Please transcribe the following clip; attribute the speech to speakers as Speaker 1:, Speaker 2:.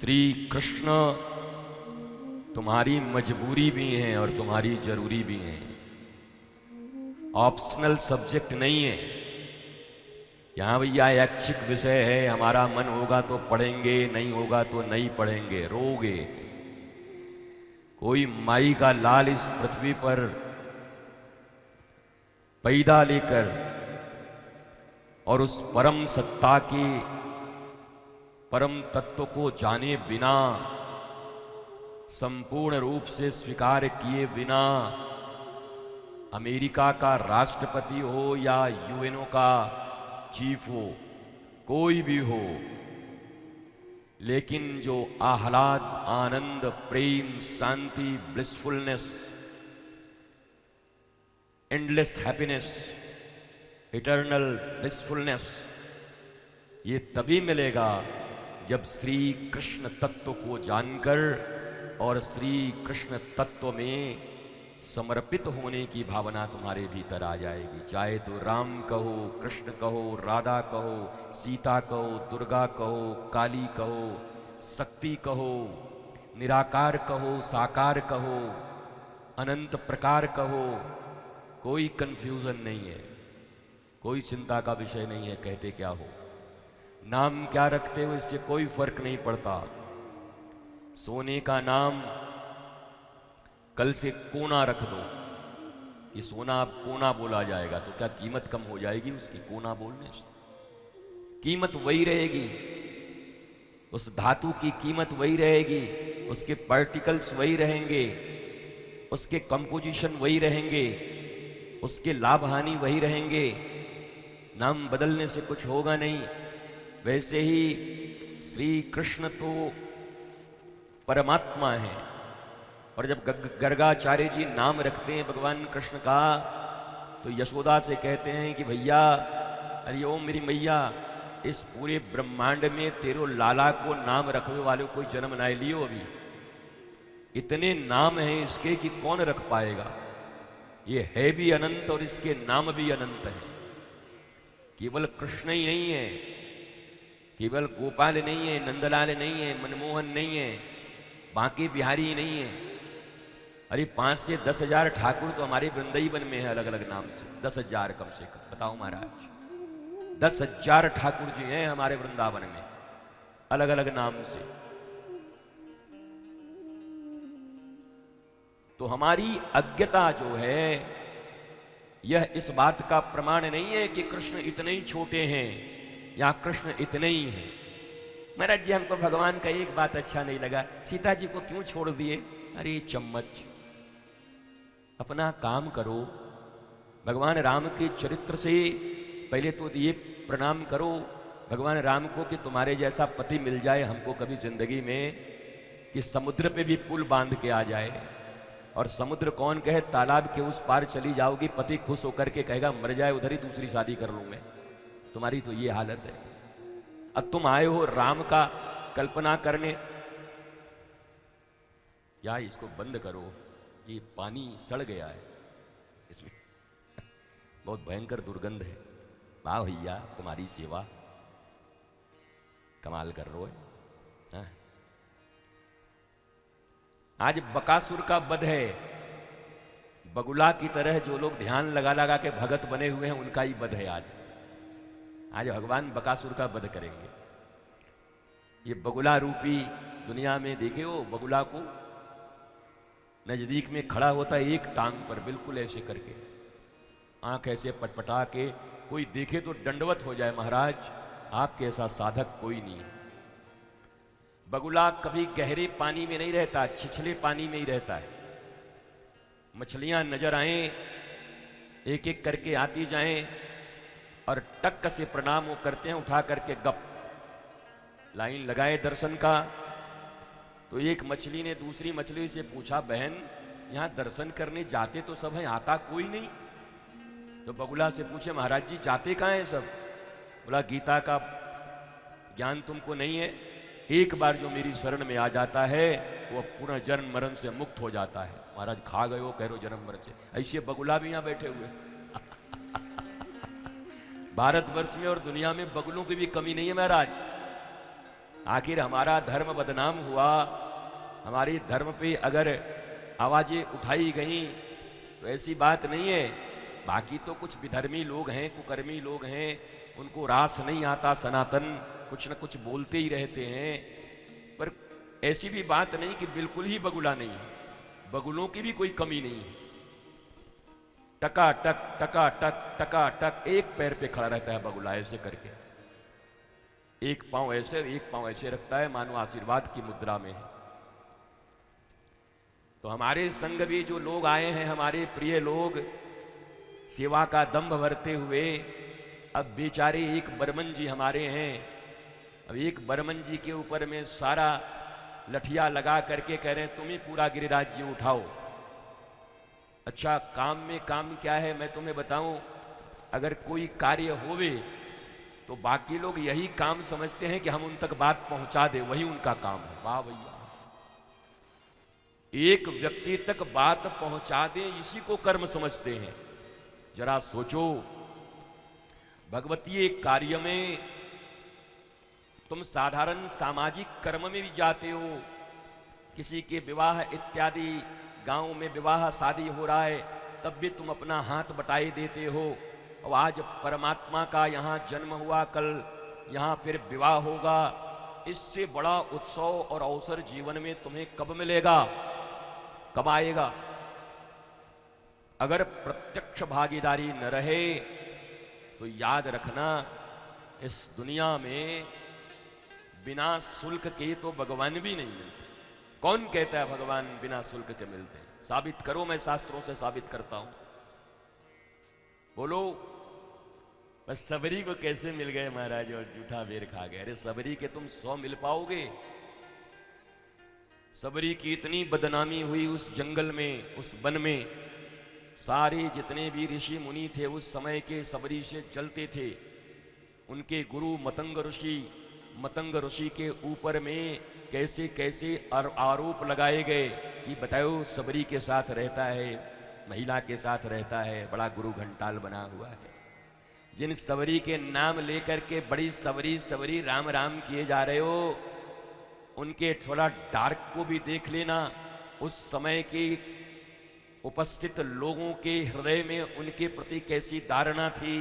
Speaker 1: श्री कृष्ण तुम्हारी मजबूरी भी है और तुम्हारी जरूरी भी है, ऑप्शनल सब्जेक्ट नहीं है। यहाँ भैया ऐच्छिक विषय है, हमारा मन होगा तो पढ़ेंगे, नहीं होगा तो नहीं पढ़ेंगे, रोगे। कोई माई का लाल इस पृथ्वी पर पैदा लेकर और उस परम सत्ता के परम तत्व को जाने बिना, संपूर्ण रूप से स्वीकार किए बिना, अमेरिका का राष्ट्रपति हो या यूएनओ का चीफ हो, कोई भी हो, लेकिन जो आह्लाद, आनंद, प्रेम, शांति, blissfulness, endless happiness, eternal blissfulness, ये तभी मिलेगा जब श्री कृष्ण तत्व को जानकर और श्री कृष्ण तत्व में समर्पित होने की भावना तुम्हारे भीतर आ जाएगी। चाहे तो राम कहो, कृष्ण कहो, राधा कहो, सीता कहो, दुर्गा कहो, काली कहो, शक्ति कहो, निराकार कहो, साकार कहो, अनंत प्रकार कहो, कोई कंफ्यूजन नहीं है, कोई चिंता का विषय नहीं है। कहते क्या हो, नाम क्या रखते हो, इससे कोई फर्क नहीं पड़ता। सोने का नाम कल से कोना रख दो, ये सोना अब कोना बोला जाएगा, तो क्या कीमत कम हो जाएगी उसकी? कोना बोलने से कीमत वही रहेगी, उस धातु की कीमत वही रहेगी, उसके पार्टिकल्स वही रहेंगे, उसके कंपोजिशन वही रहेंगे, उसके लाभ हानि वही रहेंगे। नाम बदलने से कुछ होगा नहीं। वैसे ही श्री कृष्ण तो परमात्मा है, और जब गर्गाचार्य जी नाम रखते हैं भगवान कृष्ण का, तो यशोदा से कहते हैं कि भैया, अरे ओ मेरी मैया, इस पूरे ब्रह्मांड में तेरो लाला को नाम रखने वाले कोई जन्म ना लियो अभी। इतने नाम हैं इसके कि कौन रख पाएगा। ये है भी अनंत और इसके नाम भी अनंत हैं। केवल कृष्ण ही नहीं है, केवल गोपाल नहीं है, नंदलाल नहीं है, मनमोहन नहीं है, बांके बिहारी नहीं है। अरे 5 से 10,000 ठाकुर तो हमारे वृंदावन में है अलग अलग नाम से। 10,000 कम से कम, बताओ महाराज, 10,000 ठाकुर जी हैं हमारे वृंदावन में अलग अलग नाम से। तो हमारी अज्ञता जो है, यह इस बात का प्रमाण नहीं है कि कृष्ण इतने ही छोटे हैं या कृष्ण इतने ही हैं। महाराज जी, हमको भगवान का एक बात अच्छा नहीं लगा, सीता जी को क्यों छोड़ दिए? अरे चम्मच, अपना काम करो। भगवान राम के चरित्र से पहले तो ये प्रणाम करो भगवान राम को कि तुम्हारे जैसा पति मिल जाए हमको कभी जिंदगी में, कि समुद्र पे भी पुल बांध के आ जाए। और समुद्र कौन कहे, तालाब के उस पार चली जाओगी, पति खुश होकर के कहेगा मर जाए उधर ही दूसरी शादी कर लूं मैं। तुम्हारी तो ये हालत है। अब तुम आए हो राम का कल्पना करने। या इसको बंद करो, ये पानी सड़ गया है इसमें, बहुत भयंकर दुर्गंध है। वाह भैया, तुम्हारी सेवा कमाल कर रहे हो। आज बकासुर का वध है। बगुला की तरह जो लोग ध्यान लगा लगा के भगत बने हुए हैं, उनका ही वध है आज। आज भगवान बकासुर का वध करेंगे। ये बगुला रूपी दुनिया में देखे हो, बगुला को नजदीक में खड़ा होता है एक टांग पर, बिल्कुल ऐसे करके, आंख ऐसे पटपटा के, कोई देखे तो दंडवत हो जाए, महाराज आपके ऐसा साधक कोई नहीं है। बगुला कभी गहरे पानी में नहीं रहता, छिछले पानी में ही रहता है। मछलियां नजर आए, एक एक करके आती जाएं, और टक से प्रणाम वो करते हैं, उठा करके गप लाइन लगाए दर्शन का। तो एक मछली ने दूसरी मछली से पूछा, बहन यहाँ दर्शन करने जाते तो सब हैं, आता कोई नहीं? तो बगुला से पूछे, महाराज जी जाते कहाँ हैं सब? बोला, गीता का ज्ञान तुमको नहीं है? एक बार जो मेरी शरण में आ जाता है वो पूर्ण जन्म मरण से मुक्त हो जाता है। महाराज खा गए हो, कह रहे हो जन्म मरण से। ऐसे बगुला भी यहाँ बैठे हुए भारतवर्ष में और दुनिया में बगुलों की भी कमी नहीं है महाराज। आखिर हमारा धर्म बदनाम हुआ, हमारे धर्म पे अगर आवाजें उठाई गईं तो ऐसी बात नहीं है। बाकी तो कुछ विधर्मी लोग हैं, कुकर्मी लोग हैं, उनको रास नहीं आता सनातन, कुछ न कुछ बोलते ही रहते हैं। पर ऐसी भी बात नहीं कि बिल्कुल ही बगुला नहीं है, बगुलों की भी कोई कमी नहीं है। टकाटक टकाटक टकाटक एक पैर पे खड़ा रहता है बगुला, ऐसे करके एक पांव ऐसे एक पांव ऐसे रखता है, मानो आशीर्वाद की मुद्रा में है। तो हमारे संग भी जो लोग आए हैं, हमारे प्रिय लोग, सेवा का दंभ भरते हुए, अब बेचारे एक बर्मन जी हमारे हैं, अब एक बर्मन जी के ऊपर में सारा लठिया लगा करके कह रहे हैं तुम ही पूरा गिरिराज जी उठाओ। अच्छा, काम में काम क्या है मैं तुम्हें बताऊं। अगर कोई कार्य होवे तो बाकी लोग यही काम समझते हैं कि हम उन तक बात पहुंचा दे, वही उनका काम है। वाह भैया, एक व्यक्ति तक बात पहुंचा दे, इसी को कर्म समझते हैं। जरा सोचो, भगवतीय कार्य में तुम साधारण सामाजिक कर्म में भी जाते हो, किसी के विवाह इत्यादि, गांव में विवाह शादी हो रहा है, तब भी तुम अपना हाथ बटाई देते हो। और आज परमात्मा का यहाँ जन्म हुआ, कल यहाँ फिर विवाह होगा, इससे बड़ा उत्सव और अवसर जीवन में तुम्हें कब मिलेगा, कब आएगा। अगर प्रत्यक्ष भागीदारी न रहे तो याद रखना, इस दुनिया में बिना शुल्क के तो भगवान भी नहीं मिलते। कौन कहता है भगवान बिना शुल्क के मिलते हैं? साबित करो, मैं शास्त्रों से साबित करता हूं। बोलो, बस सबरी को कैसे मिल गए महाराज और जूठा बेर खा गए। अरे सबरी के तुम 100 मिल पाओगे? सबरी की इतनी बदनामी हुई उस जंगल में, उस वन में, सारे जितने भी ऋषि मुनि थे उस समय के सबरी से चलते थे। उनके गुरु मतंग ऋषि के ऊपर में कैसे कैसे आरोप लगाए गए कि बताओ सबरी के साथ रहता है, महिला के साथ रहता है, बड़ा गुरु घंटाल बना हुआ है। जिन सबरी के नाम लेकर के बड़ी सबरी राम राम किए जा रहे हो, उनके थोड़ा डार्क को भी देख लेना। उस समय के उपस्थित लोगों के हृदय में उनके प्रति कैसी धारणा थी,